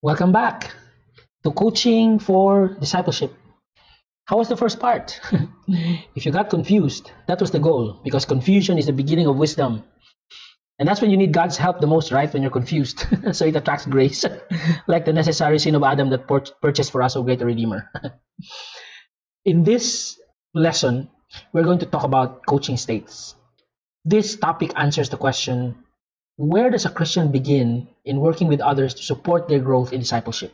Welcome back to Coaching for Discipleship. How was the first part? If you got confused, that was the goal because confusion is the beginning of wisdom. And that's when you need God's help the most, right? When you're confused. So it attracts grace, like the necessary sin of Adam that purchased for us, O great Redeemer. In this lesson, we're going to talk about coaching states. This topic answers the question, where does a Christian begin in working with others to support their growth in discipleship?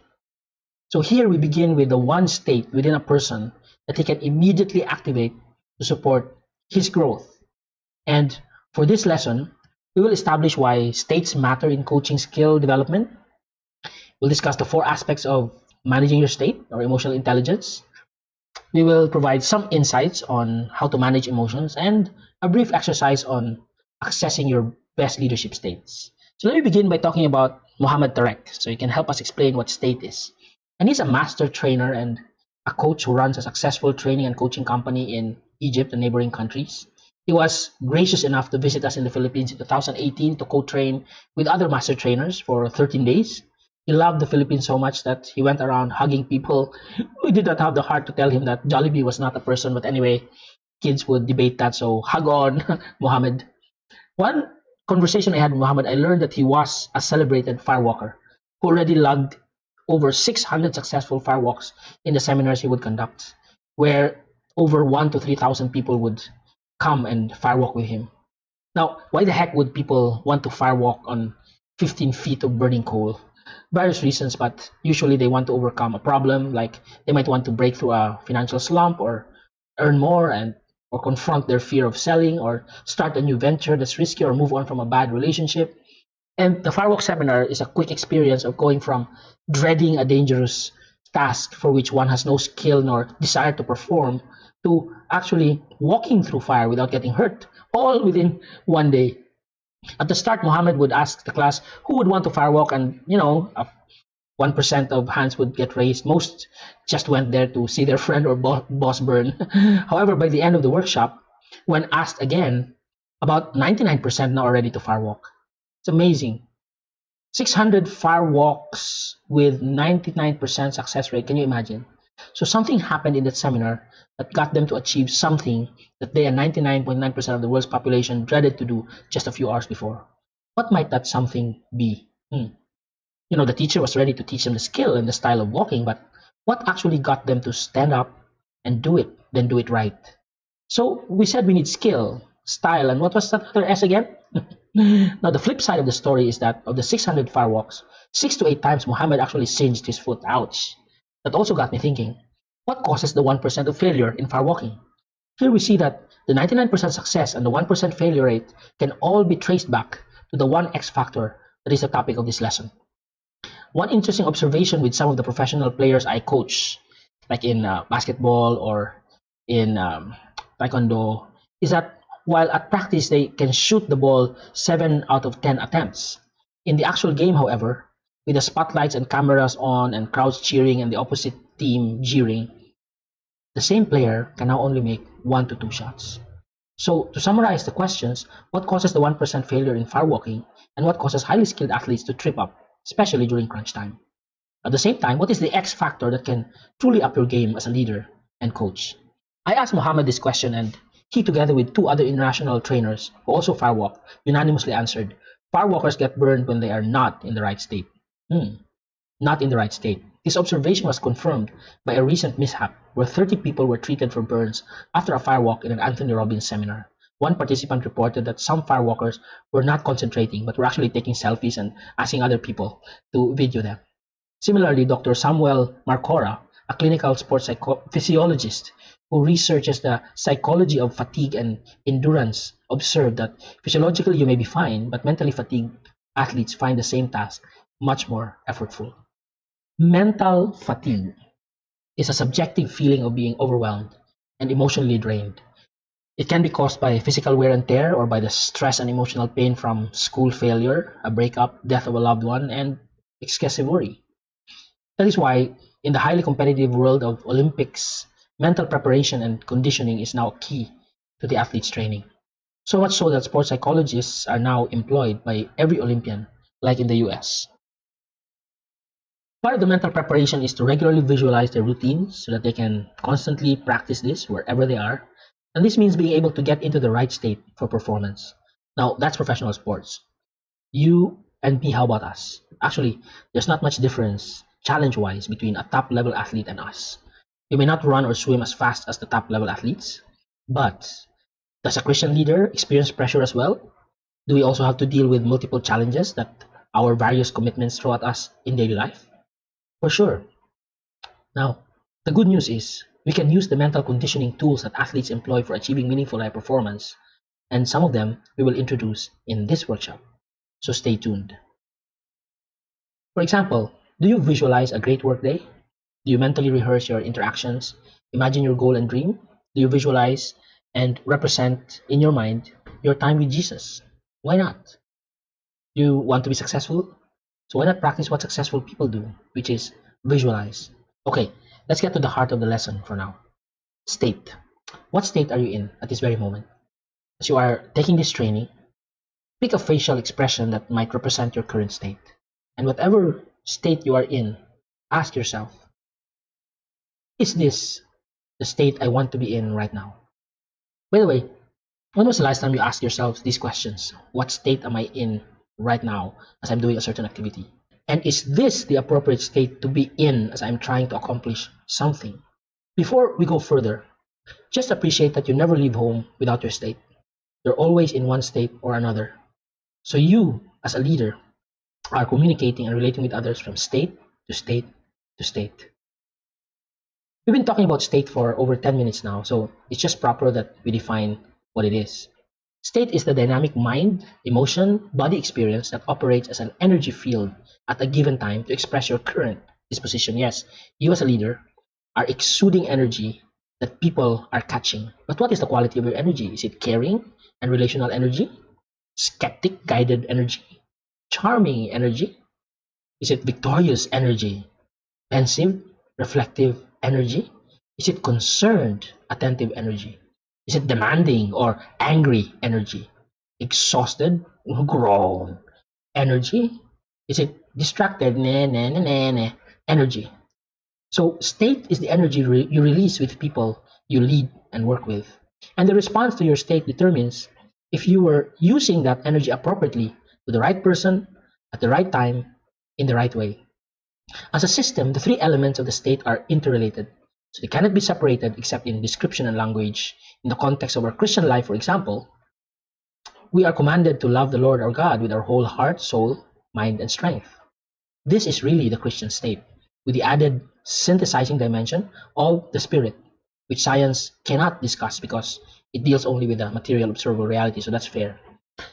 So here we begin with the one state within a person that he can immediately activate to support his growth. And for this lesson, we will establish why states matter in coaching skill development. We'll discuss the four aspects of managing your state or emotional intelligence. We will provide some insights on how to manage emotions and a brief exercise on accessing your best leadership states. So let me begin by talking about Mohammed Tarek, so he can help us explain what state is. And he's a master trainer and a coach who runs a successful training and coaching company in Egypt and neighboring countries. He was gracious enough to visit us in the Philippines in 2018 to co-train with other master trainers for 13 days. He loved the Philippines so much that he went around hugging people. We did not have the heart to tell him that Jollibee was not a person, but anyway, kids would debate that, so hug on, Mohammed. One conversation I had with Muhammad, I learned that he was a celebrated firewalker who already logged over 600 successful firewalks in the seminars he would conduct, where over 1 to 3,000 people would come and firewalk with him. Now, why the heck would people want to firewalk on 15 feet of burning coal? Various reasons, but usually they want to overcome a problem, like they might want to break through a financial slump or earn more and or confront their fear of selling or start a new venture that's risky or move on from a bad relationship. And the Firewalk seminar is a quick experience of going from dreading a dangerous task for which one has no skill nor desire to perform to actually walking through fire without getting hurt, all within one day. At the start, Mohammed would ask the class who would want to firewalk, and 1% of hands would get raised. Most just went there to see their friend or boss burn. However, by the end of the workshop, when asked again, about 99% now are ready to firewalk. It's amazing. 600 firewalks with 99% success rate. Can you imagine? So something happened in that seminar that got them to achieve something that they and 99.9% of the world's population dreaded to do just a few hours before. What might that something be? The teacher was ready to teach them the skill and the style of walking, but what actually got them to stand up and do it, then do it right? So we said we need skill, style, and what was that other S again? Now, the flip side of the story is that of the 600 firewalks, 6 to 8 times Muhammad actually singed his foot. Ouch. That also got me thinking, what causes the 1% of failure in firewalking? Here we see that the 99% success and the 1% failure rate can all be traced back to the one X factor that is the topic of this lesson. One interesting observation with some of the professional players I coach, like in basketball or in taekwondo, is that while at practice they can shoot the ball 7 out of 10 attempts, in the actual game, however, with the spotlights and cameras on and crowds cheering and the opposite team jeering, the same player can now only make 1 to 2 shots. So, to summarize the questions, what causes the 1% failure in firewalking and what causes highly skilled athletes to trip up, especially during crunch time? At the same time, what is the X factor that can truly up your game as a leader and coach? I asked Mohammed this question, and he, together with two other international trainers who also firewalk, unanimously answered, firewalkers get burned when they are not in the right state. Not in the right state. This observation was confirmed by a recent mishap where 30 people were treated for burns after a firewalk in an Anthony Robbins seminar. One participant reported that some firewalkers were not concentrating but were actually taking selfies and asking other people to video them. Similarly, Doctor Samuel Marcora, a clinical sports physiologist who researches the psychology of fatigue and endurance, observed that physiologically you may be fine, but mentally fatigued athletes find the same task much more effortful. Mental fatigue is a subjective feeling of being overwhelmed and emotionally drained. It can be caused by physical wear and tear or by the stress and emotional pain from school failure, a breakup, death of a loved one, and excessive worry. That is why, in the highly competitive world of Olympics, mental preparation and conditioning is now key to the athlete's training. So much so that sports psychologists are now employed by every Olympian, like in the US. Part of the mental preparation is to regularly visualize their routines so that they can constantly practice this wherever they are. And this means being able to get into the right state for performance. Now, that's professional sports. You and me, how about us? Actually, there's not much difference challenge wise between a top level athlete and us. You may not run or swim as fast as the top level athletes, but does a Christian leader experience pressure as well? Do we also have to deal with multiple challenges that our various commitments throw at us in daily life? For sure. Now, the good news is we can use the mental conditioning tools that athletes employ for achieving meaningful high performance, and some of them we will introduce in this workshop. So stay tuned. For example, do you visualize a great workday? Do you mentally rehearse your interactions? Imagine your goal and dream? Do you visualize and represent in your mind your time with Jesus? Why not? Do you want to be successful? So why not practice what successful people do, which is visualize? Okay, let's get to the heart of the lesson for now. State. What state are you in at this very moment? As you are taking this training, pick a facial expression that might represent your current state. And whatever state you are in, ask yourself, is this the state I want to be in right now? By the way, when was the last time you asked yourself these questions? What state am I in right now as I'm doing a certain activity? And is this the appropriate state to be in as I'm trying to accomplish something? Before we go further, just appreciate that you never leave home without your state. You're always in one state or another. So you, as a leader, are communicating and relating with others from state to state to state. We've been talking about state for over 10 minutes now, so it's just proper that we define what it is. State is the dynamic mind, emotion, body experience that operates as an energy field at a given time to express your current disposition. Yes, you as a leader are exuding energy that people are catching. But what is the quality of your energy? Is it caring and relational energy? Skeptic guided energy? Charming energy? Is it victorious energy? Pensive, reflective energy? Is it concerned, attentive energy? Is it demanding or angry energy? Exhausted, groan energy? Is it distracted, energy? So state is the energy you release with people you lead and work with. And the response to your state determines if you were using that energy appropriately to the right person at the right time in the right way. As a system, the three elements of the state are interrelated. So they cannot be separated except in description and language. In the context of our Christian life, for example, we are commanded to love the Lord our God with our whole heart, soul, mind, and strength. This is really the Christian state, with the added synthesizing dimension of the spirit, which science cannot discuss because it deals only with the material observable reality, so that's fair.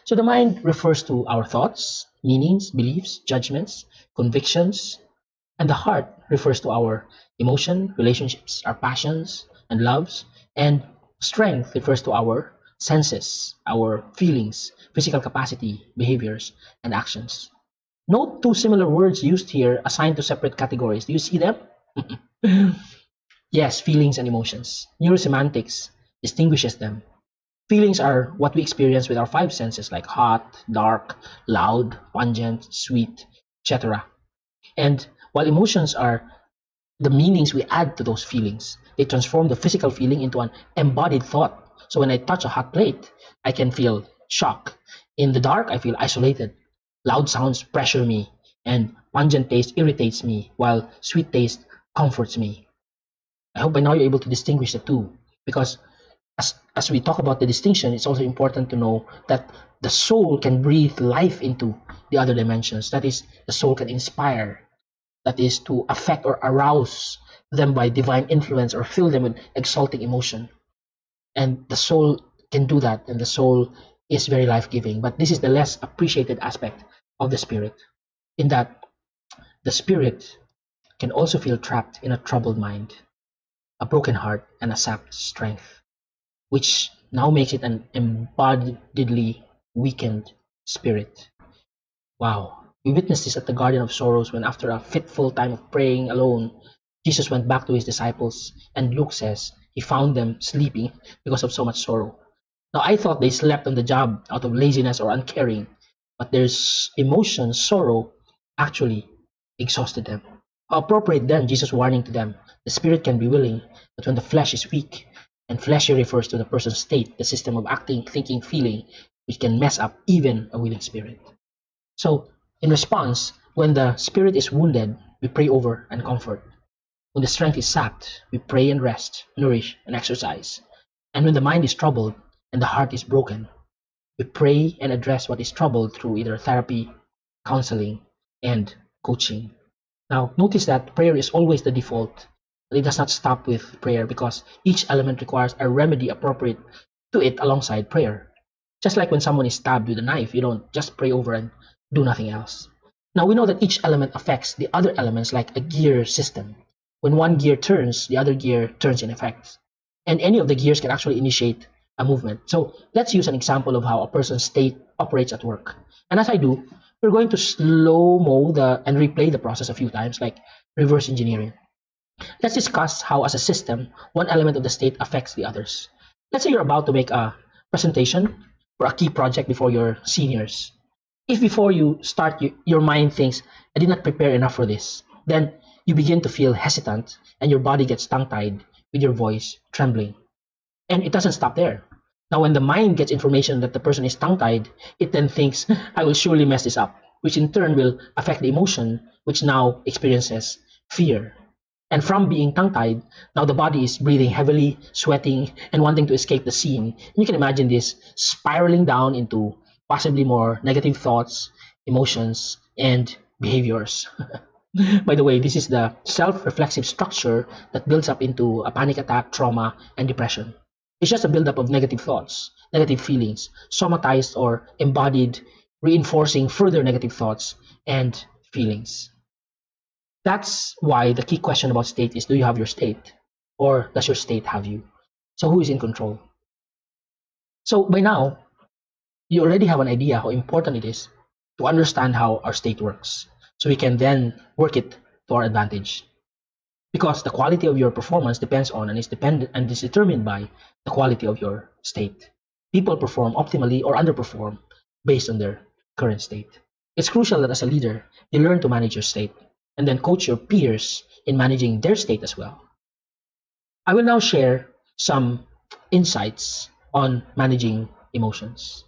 So the mind refers to our thoughts, meanings, beliefs, judgments, convictions, and the heart refers to our emotion, relationships, our passions and loves, and strength refers to our senses, our feelings, physical capacity, behaviors, and actions. Note two similar words used here assigned to separate categories. Do you see them? Yes, feelings and emotions. Neurosemantics distinguishes them. Feelings are what we experience with our five senses, like hot, dark, loud, pungent, sweet, etc. And while emotions are the meanings we add to those feelings, they transform the physical feeling into an embodied thought. So when I touch a hot plate, I can feel shock. In the dark, I feel isolated. Loud sounds pressure me, and pungent taste irritates me, while sweet taste comforts me. I hope by now you're able to distinguish the two, because as we talk about the distinction, it's also important to know that the soul can breathe life into the other dimensions. That is, the soul can inspire, that is, to affect or arouse them by divine influence or fill them with exalting emotion. And the soul can do that, and the soul is very life giving. But this is the less appreciated aspect of the spirit, in that the spirit can also feel trapped in a troubled mind, a broken heart, and a sapped strength, which now makes it an embodiedly weakened spirit. Wow. We witnessed this at the Garden of Sorrows when, after a fitful time of praying alone, Jesus went back to his disciples, and Luke says he found them sleeping because of so much sorrow. Now, I thought they slept on the job out of laziness or uncaring, but their emotion, sorrow, actually exhausted them. How appropriate then Jesus' warning to them: the spirit can be willing, but when the flesh is weak, and flesh here refers to the person's state, the system of acting, thinking, feeling, which can mess up even a willing spirit. So, in response, when the spirit is wounded, we pray over and comfort. When the strength is sapped, we pray and rest, nourish and exercise. And when the mind is troubled and the heart is broken, we pray and address what is troubled through either therapy, counseling, and coaching. Now, notice that prayer is always the default, but it does not stop with prayer because each element requires a remedy appropriate to it alongside prayer. Just like when someone is stabbed with a knife, you don't just pray over and do nothing else. Now, we know that each element affects the other elements like a gear system. When one gear turns, the other gear turns in effect. And any of the gears can actually initiate a movement. So let's use an example of how a person's state operates at work. And as I do, we're going to slow-mo and replay the process a few times, like reverse engineering. Let's discuss how, as a system, one element of the state affects the others. Let's say you're about to make a presentation for a key project before your seniors. If before you start, your mind thinks, I did not prepare enough for this, then you begin to feel hesitant and your body gets tongue-tied with your voice trembling. And it doesn't stop there. Now, when the mind gets information that the person is tongue-tied, it then thinks, I will surely mess this up, which in turn will affect the emotion, which now experiences fear. And from being tongue-tied, now the body is breathing heavily, sweating, and wanting to escape the scene. You can imagine this spiraling down into possibly more negative thoughts, emotions, and behaviors. By the way, this is the self-reflexive structure that builds up into a panic attack, trauma, and depression. It's just a buildup of negative thoughts, negative feelings, somatized or embodied, reinforcing further negative thoughts and feelings. That's why the key question about state is, do you have your state? Or does your state have you? So who is in control? So by now, you already have an idea how important it is to understand how our state works. So we can then work it to our advantage. Because the quality of your performance depends on and is dependent and is determined by the quality of your state. People perform optimally or underperform based on their current state. It's crucial that as a leader, you learn to manage your state and then coach your peers in managing their state as well. I will now share some insights on managing emotions.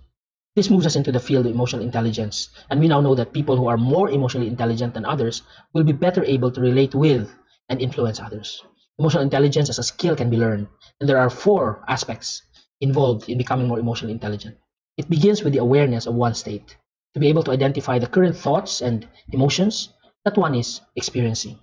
This moves us into the field of emotional intelligence, and we now know that people who are more emotionally intelligent than others will be better able to relate with and influence others. Emotional intelligence as a skill can be learned, and there are 4 aspects involved in becoming more emotionally intelligent. It begins with the awareness of one's state, to be able to identify the current thoughts and emotions that one is experiencing.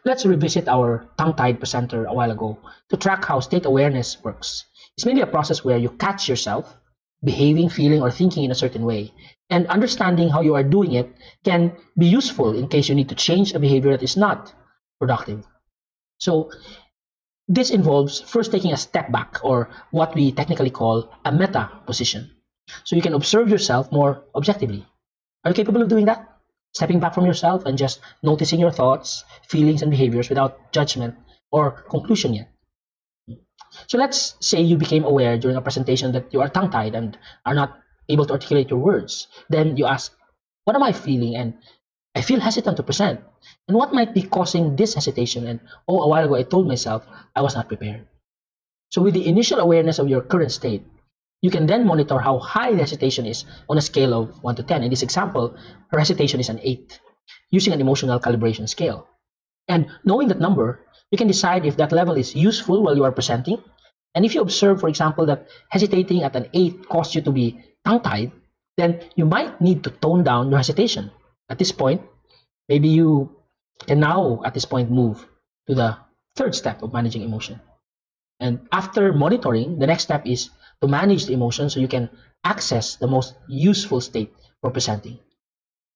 Let's revisit our tongue-tied presenter a while ago to track how state awareness works. It's mainly a process where you catch yourself behaving, feeling, or thinking in a certain way. And understanding how you are doing it can be useful in case you need to change a behavior that is not productive. So this involves first taking a step back, or what we technically call a meta position. So you can observe yourself more objectively. Are you capable of doing that? Stepping back from yourself and just noticing your thoughts, feelings, and behaviors without judgment or conclusion yet. So let's say you became aware during a presentation that you are tongue-tied and are not able to articulate your words. Then you ask, what am I feeling? And I feel hesitant to present. And what might be causing this hesitation? And oh, a while ago I told myself I was not prepared. So with the initial awareness of your current state, you can then monitor how high the hesitation is on a scale of 1 to 10. In this example, her hesitation is an 8, using an emotional calibration scale. And knowing that number, you can decide if that level is useful while you are presenting. And if you observe, for example, that hesitating at an 8 caused you to be tongue-tied, then you might need to tone down your hesitation. At this point, maybe you can now, at this point, move to the 3rd step of managing emotion. And after monitoring, the next step is to manage the emotion so you can access the most useful state for presenting.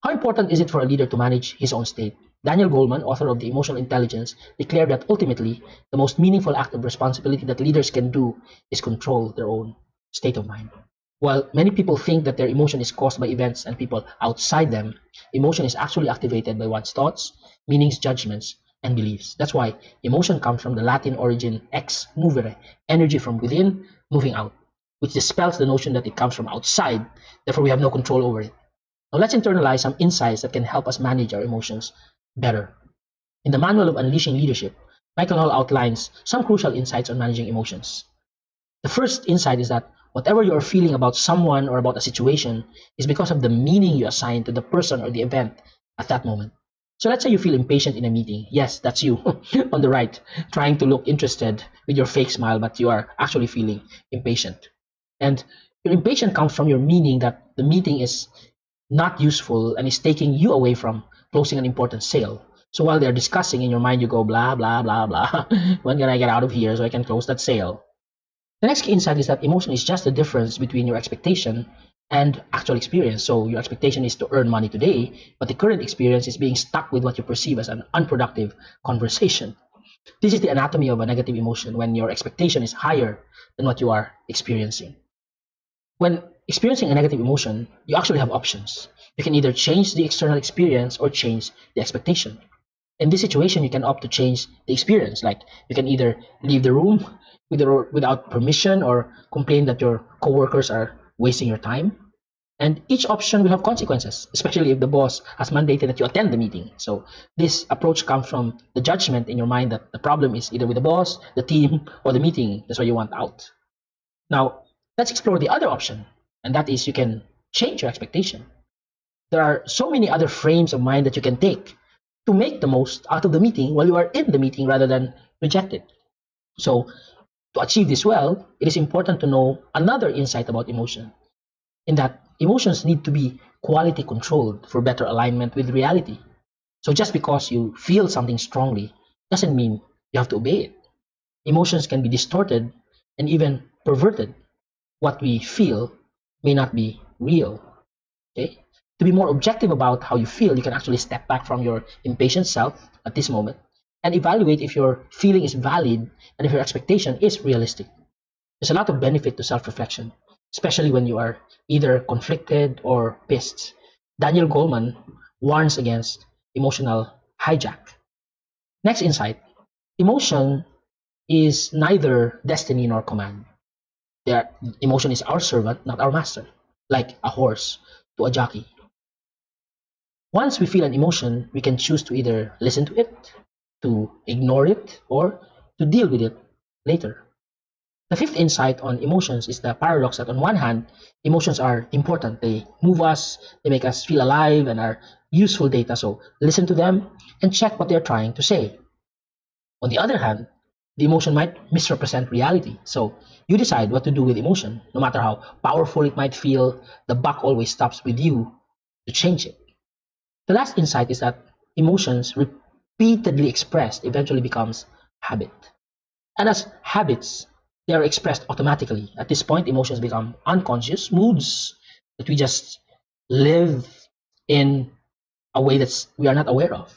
How important is it for a leader to manage his own state? Daniel Goleman, author of The Emotional Intelligence, declared that ultimately, the most meaningful act of responsibility that leaders can do is control their own state of mind. While many people think that their emotion is caused by events and people outside them, emotion is actually activated by one's thoughts, meanings, judgments, and beliefs. That's why emotion comes from the Latin origin ex movere, energy from within, moving out, which dispels the notion that it comes from outside, therefore we have no control over it. Now let's internalize some insights that can help us manage our emotions better. In the Manual of Unleashing Leadership, Michael Hall outlines some crucial insights on managing emotions. The first insight is that whatever you are feeling about someone or about a situation is because of the meaning you assign to the person or the event at that moment. So let's say you feel impatient in a meeting. Yes, that's you on the right, trying to look interested with your fake smile, but you are actually feeling impatient. And your impatience comes from your meaning that the meeting is not useful and is taking you away from closing an important sale. So while they're discussing in your mind, you go blah, blah, blah, blah. When can I get out of here so I can close that sale? The next key insight is that emotion is just the difference between your expectation and actual experience. So your expectation is to earn money today, but the current experience is being stuck with what you perceive as an unproductive conversation. This is the anatomy of a negative emotion when your expectation is higher than what you are experiencing. When experiencing a negative emotion, you actually have options. You can either change the external experience or change the expectation. In this situation, you can opt to change the experience. Like you can either leave the room without permission or complain that your coworkers are wasting your time. And each option will have consequences, especially if the boss has mandated that you attend the meeting. So this approach comes from the judgment in your mind that the problem is either with the boss, the team, or the meeting. That's why you want out. Now, let's explore the other option, and that is you can change your expectation. There are so many other frames of mind that you can take to make the most out of the meeting while you are in the meeting rather than reject it. So, to achieve this well, it is important to know another insight about emotion, in that emotions need to be quality controlled for better alignment with reality. So, just because you feel something strongly doesn't mean you have to obey it. Emotions can be distorted and even perverted. What we feel may not be real. Okay? To be more objective about how you feel, you can actually step back from your impatient self at this moment and evaluate if your feeling is valid and if your expectation is realistic. There's a lot of benefit to self reflection, especially when you are either conflicted or pissed. Daniel Goleman warns against emotional hijack. Next insight: emotion is neither destiny nor command. Their emotion is our servant, not our master, like a horse to a jockey. Once we feel an emotion, we can choose to either listen to it, to ignore it, or to deal with it later. The fifth insight on emotions is the paradox that, on one hand, emotions are important. They move us, they make us feel alive, and are useful data. So listen to them and check what they're trying to say. On the other hand, the emotion might misrepresent reality. So you decide what to do with emotion. No matter how powerful it might feel, the buck always stops with you to change it. The last insight is that emotions repeatedly expressed eventually becomes habit. And as habits, they are expressed automatically. At this point, emotions become unconscious moods that we just live in a way that we are not aware of.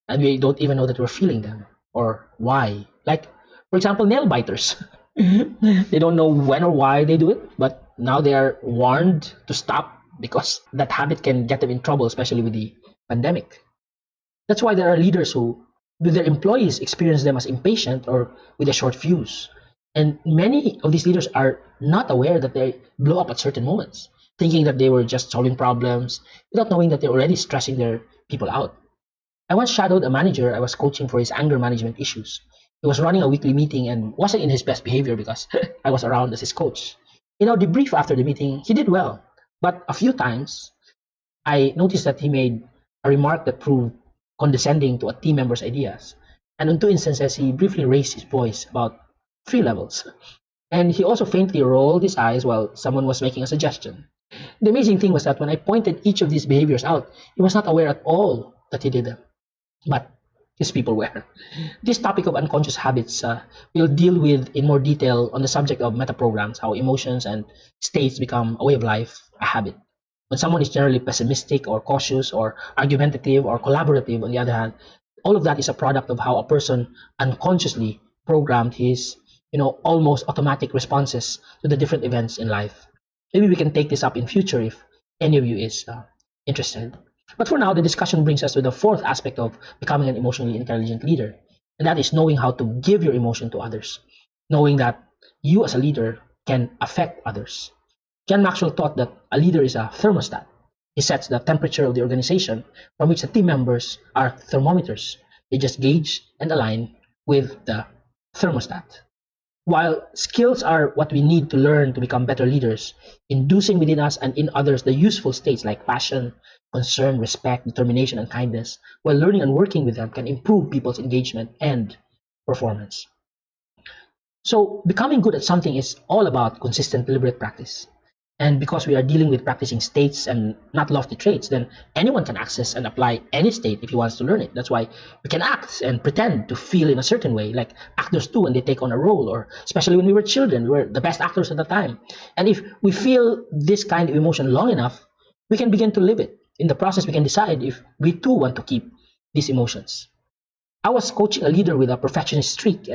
And we don't even know that we're feeling them or why. Like, for example, nail biters. They don't know when or why they do it, but now they are warned to stop because that habit can get them in trouble, especially with the pandemic. That's why there are leaders who, with their employees, experience them as impatient or with a short fuse. And many of these leaders are not aware that they blow up at certain moments, thinking that they were just solving problems without knowing that they're already stressing their people out. I once shadowed a manager I was coaching for his anger management issues. He was running a weekly meeting and wasn't in his best behavior because I was around as his coach. In our debrief after the meeting, he did well, but a few times I noticed that he made a remark that proved condescending to a team member's ideas. And on two instances, he briefly raised his voice about three levels. And he also faintly rolled his eyes while someone was making a suggestion. The amazing thing was that when I pointed each of these behaviors out, he was not aware at all that he did them, but his people were. This topic of unconscious habits we'll deal with in more detail on the subject of metaprograms, how emotions and states become a way of life, a habit. When someone is generally pessimistic or cautious or argumentative or collaborative, on the other hand, all of that is a product of how a person unconsciously programmed his, almost automatic responses to the different events in life. Maybe we can take this up in future if any of you is interested. But for now, the discussion brings us to the fourth aspect of becoming an emotionally intelligent leader, and that is knowing how to give your emotion to others, knowing that you as a leader can affect others. John Maxwell taught that a leader is a thermostat. He sets the temperature of the organization from which the team members are thermometers. They just gauge and align with the thermostat. While skills are what we need to learn to become better leaders, inducing within us and in others the useful states like passion, concern, respect, determination, and kindness, while learning and working with them can improve people's engagement and performance. So, becoming good at something is all about consistent, deliberate practice. And because we are dealing with practicing states and not lofty traits, then anyone can access and apply any state if he wants to learn it. That's why we can act and pretend to feel in a certain way, like actors do when they take on a role, or especially when we were children, we were the best actors at the time. And if we feel this kind of emotion long enough, we can begin to live it. In the process, we can decide if we too want to keep these emotions. I was coaching a leader with a perfectionist streak,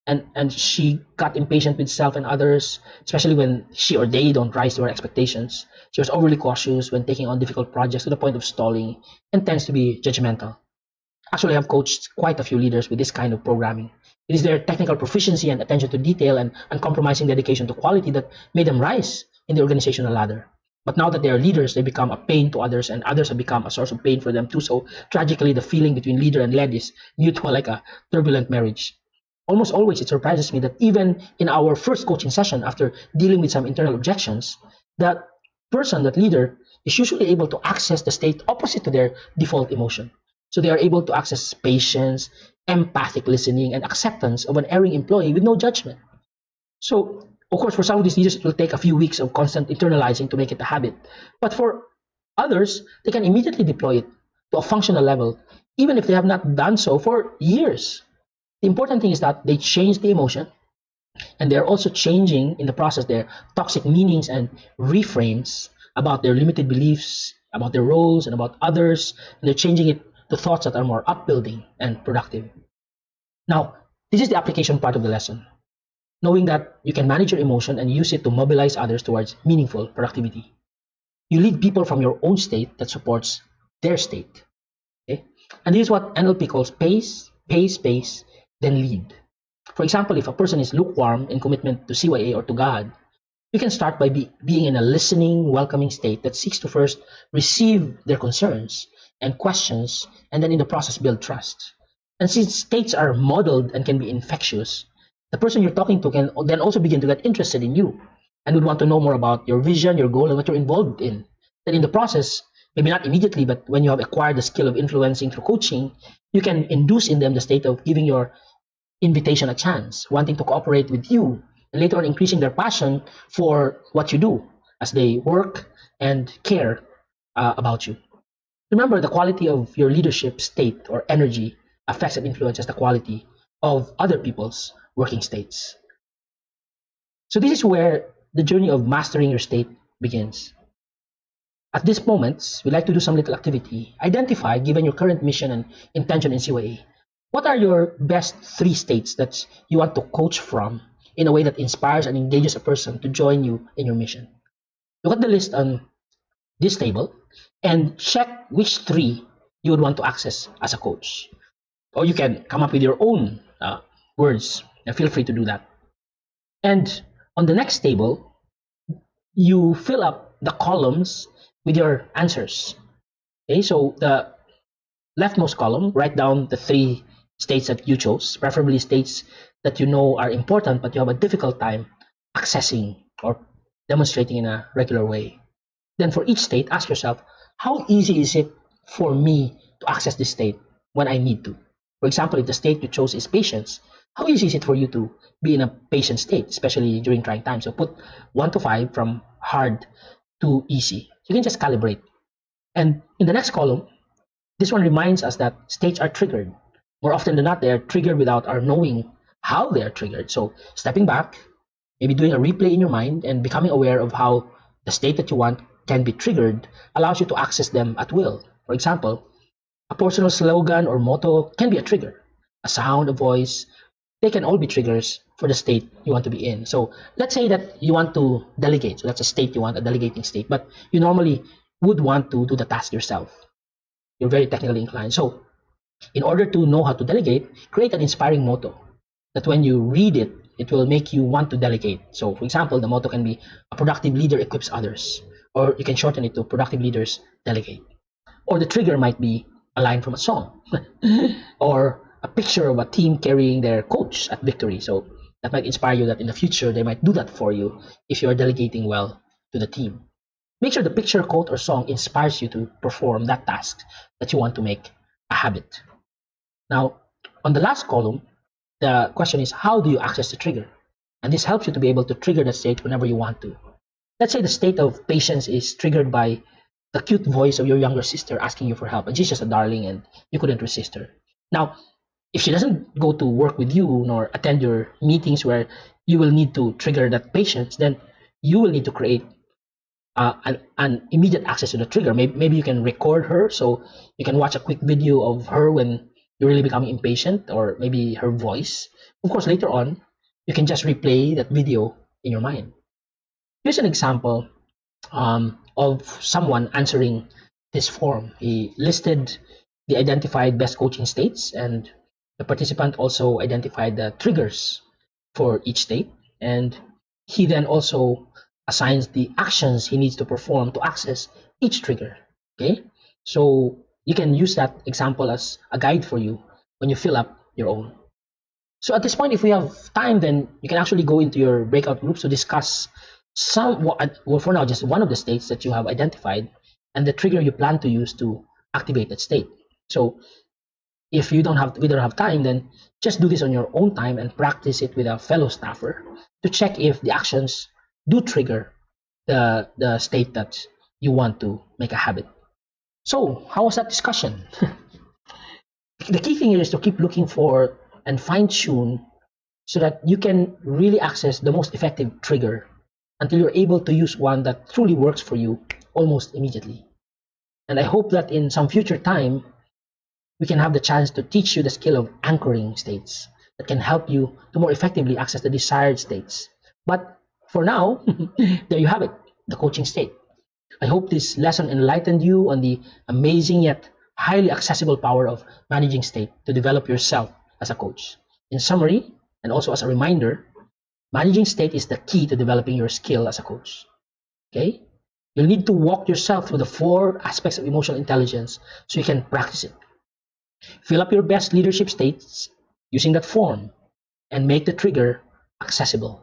and she got impatient with self and others, especially when she or they don't rise to her expectations. She was overly cautious when taking on difficult projects to the point of stalling and tends to be judgmental. Actually, I've coached quite a few leaders with this kind of programming. It is their technical proficiency and attention to detail and uncompromising dedication to quality that made them rise in the organizational ladder. But now that they are leaders, they become a pain to others, and others have become a source of pain for them too. So tragically, the feeling between leader and led is mutual, like a turbulent marriage. Almost always, it surprises me that even in our first coaching session, after dealing with some internal objections, that person, that leader, is usually able to access the state opposite to their default emotion. So they are able to access patience, empathic listening, and acceptance of an erring employee with no judgment. So, of course, for some of these leaders, it will take a few weeks of constant internalizing to make it a habit. But for others, they can immediately deploy it to a functional level, even if they have not done so for years. The important thing is that they change the emotion, and they're also changing in the process their toxic meanings and reframes about their limited beliefs, about their roles, and about others. And they're changing it to thoughts that are more upbuilding and productive. Now, this is the application part of the lesson. Knowing that you can manage your emotion and use it to mobilize others towards meaningful productivity. You lead people from your own state that supports their state. Okay? And this is what NLP calls pace, then lead. For example, if a person is lukewarm in commitment to CYA or to God, you can start by being in a listening, welcoming state that seeks to first receive their concerns and questions, and then in the process build trust. And since states are modeled and can be infectious, the person you're talking to can then also begin to get interested in you and would want to know more about your vision, your goal, and what you're involved in. Then in the process, maybe not immediately, but when you have acquired the skill of influencing through coaching, you can induce in them the state of giving your invitation a chance, wanting to cooperate with you, and later on increasing their passion for what you do as they work and care about you. Remember, the quality of your leadership state or energy affects and influences the quality of other people's working states. So this is where the journey of mastering your state begins. At these moments, we like to do some little activity. Identify, given your current mission and intention in CYA, what are your best three states that you want to coach from in a way that inspires and engages a person to join you in your mission? Look at the list on this table and check which three you would want to access as a coach. Or you can come up with your own words, and feel free to do that. And on the next table, you fill up the columns with your answers. Okay, so the leftmost column, write down the three states that you chose, preferably states that you know are important but you have a difficult time accessing or demonstrating in a regular way. Then for each state, ask yourself, how easy is it for me to access this state when I need to? For example, if the state you chose is patience, how easy is it for you to be in a patient state, especially during trying times? So put 1 to 5 from hard to easy. You can just calibrate. And in the next column, this one reminds us that states are triggered. More often than not, they are triggered without our knowing how they are triggered. So stepping back, maybe doing a replay in your mind and becoming aware of how the state that you want can be triggered allows you to access them at will. For example, a personal slogan or motto can be a trigger. A sound, a voice, they can all be triggers for the state you want to be in. So let's say that you want to delegate. So that's a state you want, a delegating state. But you normally would want to do the task yourself. You're very technically inclined. So in order to know how to delegate, create an inspiring motto that when you read it, it will make you want to delegate. So for example, the motto can be, a productive leader equips others. Or you can shorten it to, productive leaders delegate. Or the trigger might be, a line from a song, or a picture of a team carrying their coach at victory. So that might inspire you that in the future they might do that for you if you are delegating well to the team. Make sure the picture, quote, or song inspires you to perform that task that you want to make a habit. Now, on the last column, the question is, how do you access the trigger? And this helps you to be able to trigger the state whenever you want to. Let's say the state of patience is triggered by the cute voice of your younger sister asking you for help, and she's just a darling and you couldn't resist her. Now, if she doesn't go to work with you nor attend your meetings where you will need to trigger that patience, then you will need to create an immediate access to the trigger. Maybe you can record her so you can watch a quick video of her when you're really becoming impatient, or maybe her voice. Of course, later on, you can just replay that video in your mind. Here's an example of someone answering this form. He listed the identified best coaching states, and the participant also identified the triggers for each state. And he then also assigns the actions he needs to perform to access each trigger. Okay, so you can use that example as a guide for you when you fill up your own. So at this point, if we have time, then you can actually go into your breakout groups to discuss well, for now, just one of the states that you have identified and the trigger you plan to use to activate that state. So if we don't have time, then just do this on your own time and practice it with a fellow staffer to check if the actions do trigger the state that you want to make a habit. So how was that discussion? The key thing here is to keep looking for and fine tune so that you can really access the most effective trigger until you're able to use one that truly works for you almost immediately. And I hope that in some future time, we can have the chance to teach you the skill of anchoring states that can help you to more effectively access the desired states. But for now, there you have it, the coaching state. I hope this lesson enlightened you on the amazing yet highly accessible power of managing state to develop yourself as a coach. In summary, and also as a reminder, managing state is the key to developing your skill as a coach. Okay? You'll need to walk yourself through the 4 aspects of emotional intelligence so you can practice it. Fill up your best leadership states using that form and make the trigger accessible.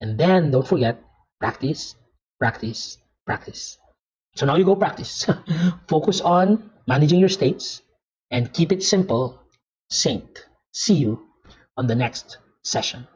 And then don't forget, practice, practice, practice. So now you go practice. Focus on managing your states and keep it simple, Saint. See you on the next session.